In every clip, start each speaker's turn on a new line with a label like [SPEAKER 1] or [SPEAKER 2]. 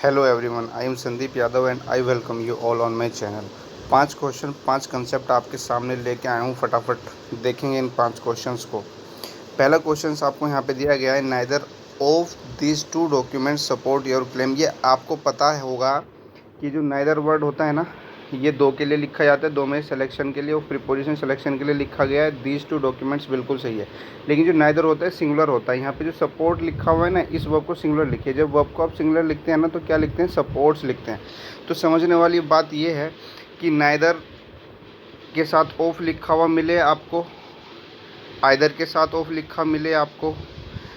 [SPEAKER 1] Hello everyone, I am Sandeep Yadav and I welcome you all on my channel. 5 question 5 concept आपके सामने लेके आया हूँ। फटाफट देखेंगे इन 5 क्वेश्चंस को। पहला क्वेश्चन आपको यहाँ पे दिया गया है, neither of this two documents support your claim. ये आपको पता होगा कि जो नाइदर वर्ड होता है ना, ये दो के लिए लिखा जाता है, दो में सिलेक्शन के लिए और प्रीपोजिशन सिलेक्शन के लिए लिखा गया है। दीज टू डॉक्यूमेंट्स बिल्कुल सही है, लेकिन जो नाइदर होता है सिंगुलर होता है। यहाँ पे जो सपोर्ट लिखा हुआ है ना, इस वर्ब को सिंगुलर लिखिए। जब वर्ब को आप सिंगुलर लिखते हैं ना, तो क्या लिखते हैं, सपोर्ट्स लिखते हैं। तो समझने वाली बात ये है कि नाइदर के साथ ऑफ लिखा हुआ मिले आपको, आइदर के साथ ऑफ लिखा मिले आपको,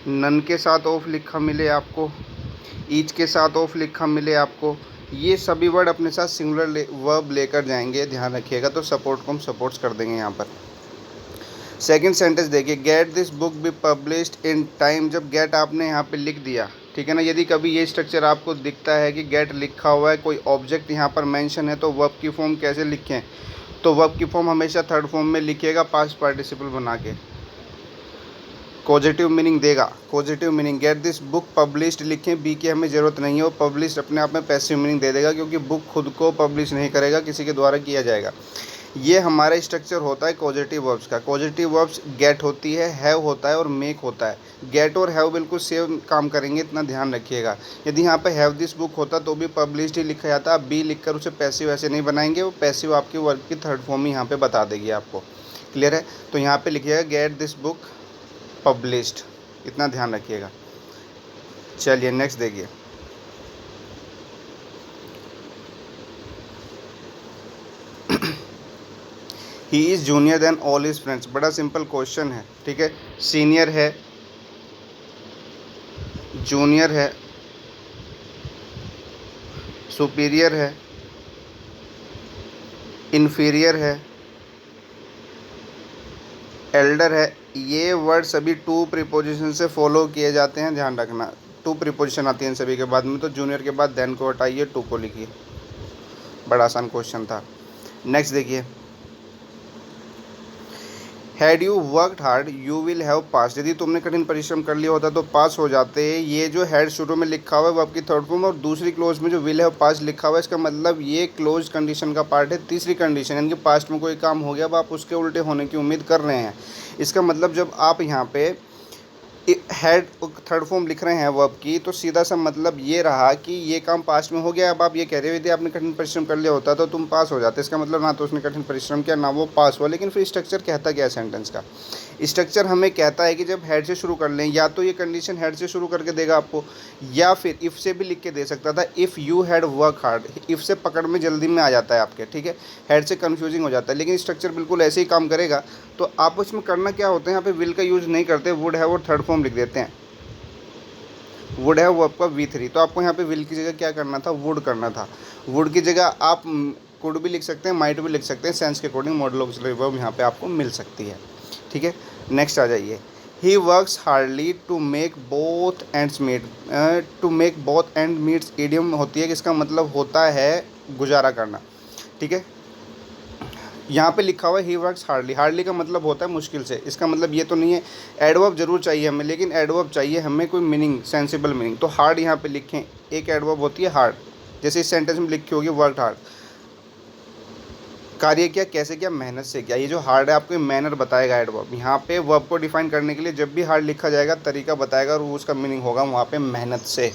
[SPEAKER 1] नन के साथ ऑफ लिखा मिले आपको, ईच के साथ ऑफ लिखा मिले आपको, ये सभी वर्ड अपने साथ सिंगुलर वर्ब लेकर जाएंगे, ध्यान रखिएगा। तो सपोर्ट को हम सपोर्ट्स कर देंगे यहाँ पर। सेकंड सेंटेंस देखिए, get this book be published in time. जब गेट आपने यहाँ पे लिख दिया, ठीक है ना, यदि कभी ये स्ट्रक्चर आपको दिखता है कि गेट लिखा हुआ है, कोई ऑब्जेक्ट यहाँ पर मेंशन है, तो वर्ब की फॉर्म कैसे लिखें? तो वर्ब की फॉर्म हमेशा थर्ड फॉर्म में लिखिएगा, पास्ट पार्टिसिपल बना के। पॉजिटिव मीनिंग देगा, positive meaning. Get this book published लिखें, बी की हमें ज़रूरत नहीं है। वो पब्लिश्ड अपने आप में पैसिव मीनिंग दे देगा, क्योंकि बुक खुद को पब्लिश नहीं करेगा, किसी के द्वारा किया जाएगा। ये हमारा स्ट्रक्चर होता है पॉजिटिव वर्ब्स का। पॉजिटिव वर्ब्स गेट होती है, हैव होता है और मेक होता है। गेट और हैव बिल्कुल सेम काम करेंगे, इतना ध्यान रखिएगा। यदि यहाँ पे हैव दिस बुक होता तो भी पब्लिश्ड ही लिखा जाता। आप बी लिखकर उसे पैसिव ऐसे नहीं बनाएंगे, वो पैसिव आपकी वर्ब की थर्ड फॉर्म ही यहाँ पे बता देगी आपको। क्लियर है? तो यहाँ पे लिखिएगा गेट दिस बुक पब्लिश्ड, इतना ध्यान रखिएगा। चलिए नेक्स्ट देखिए, he is junior then all his friends. बड़ा सिंपल क्वेश्चन है, ठीक है। सीनियर है, जूनियर है, सुपीरियर है, इन्फीरियर है, एल्डर है। ये वर्ड सभी टू प्रीपोजिशन से फॉलो किए जाते हैं, ध्यान रखना। टू प्रीपोजिशन आती हैं सभी के बाद में, तो जूनियर के बाद देन को हटाइए, टू को लिखिए। बड़ा आसान क्वेश्चन था। नेक्स्ट देखिए, had you worked hard you will have pass. यदि तुमने कठिन परिश्रम कर लिया होता तो पास हो जाते। ये जो हैड शुरू में लिखा हुआ है वो आपकी थर्ड फॉर्म, और दूसरी क्लोज में जो विल हैव पास लिखा हुआ है, इसका मतलब ये क्लोज कंडीशन का पार्ट है। तीसरी कंडीशन यानी कि पास्ट में कोई काम हो गया, अब आप उसके उल्टे होने की उम्मीद कर रहे हैं। इसका मतलब जब आप यहाँ पे हैड थर्ड फॉर्म लिख रहे हैं वर्ब की, तो सीधा सा मतलब ये रहा कि ये काम पास्ट में हो गया। अब आप ये कह रहे हो यदि आपने कठिन परिश्रम कर लिया होता तो तुम पास हो जाते। इसका मतलब ना तो उसने कठिन परिश्रम किया, ना वो पास हुआ। लेकिन फिर स्ट्रक्चर कहता क्या है सेंटेंस का? स्ट्रक्चर हमें कहता है कि जब हेड से शुरू कर लें, या तो ये कंडीशन हेड से शुरू करके देगा आपको, या फिर इफ़ से भी लिख के दे सकता था, if you had work hard. If से पकड़ में जल्दी में आ जाता है आपके, ठीक है। हेड से कन्फ्यूजिंग हो जाता है, लेकिन स्ट्रक्चर बिल्कुल ऐसे ही काम करेगा। तो आप उसमें करना क्या होता है, यहाँ पे विल का यूज़ नहीं करते, वुड हैव और थर्ड फॉर्म लिख देते हैं। वुड है वो आपका V3, तो आपको यहाँ पे विल की जगह क्या करना था, वुड करना था। वुड की जगह आप कुड भी लिख सकते हैं, माइट भी लिख सकते हैं। सेंस के अकॉर्डिंग मॉडल ऑक्सिलरी वर्ब यहाँ पे आपको मिल सकती है, ठीक है। नेक्स्ट आ जाइए, he works hardly to make both ends meet. To make both end meets idiom होती है, जिसका मतलब होता है गुजारा करना, ठीक है। यहाँ पे लिखा हुआ है ही वर्क्स हार्डली। हार्डली का मतलब होता है मुश्किल से। इसका मतलब ये तो नहीं है, एडवर्ब जरूर चाहिए हमें, लेकिन एडवर्ब चाहिए हमें कोई मीनिंग, सेंसिबल मीनिंग। तो हार्ड यहाँ पे लिखें, एक एडवर्ब होती है हार्ड, जैसे इस सेंटेंस में लिखी होगी वर्कड हार्ड। कार्य किया, कैसे किया, मेहनत से किया। ये जो हार्ड है आपको मैनर बताएगा एडवर्ब। यहाँ पे वर्ब को डिफाइन करने के लिए जब भी हार्ड लिखा जाएगा तरीका बताएगा, और उसका मीनिंग होगा वहाँ पे मेहनत से।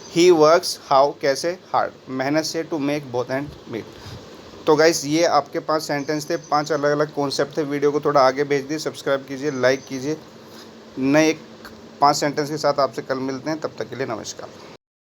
[SPEAKER 1] ही वर्क्स हाउ, कैसे, हार्ड, मेहनत से, to make both end meet. तो गाइस ये आपके 5 सेंटेंस थे, 5 अलग अलग कॉन्सेप्ट थे। वीडियो को थोड़ा आगे भेज दिए, सब्सक्राइब कीजिए, लाइक कीजिए। नए 5 सेंटेंस के साथ आपसे कल मिलते हैं, तब तक के लिए नमस्कार।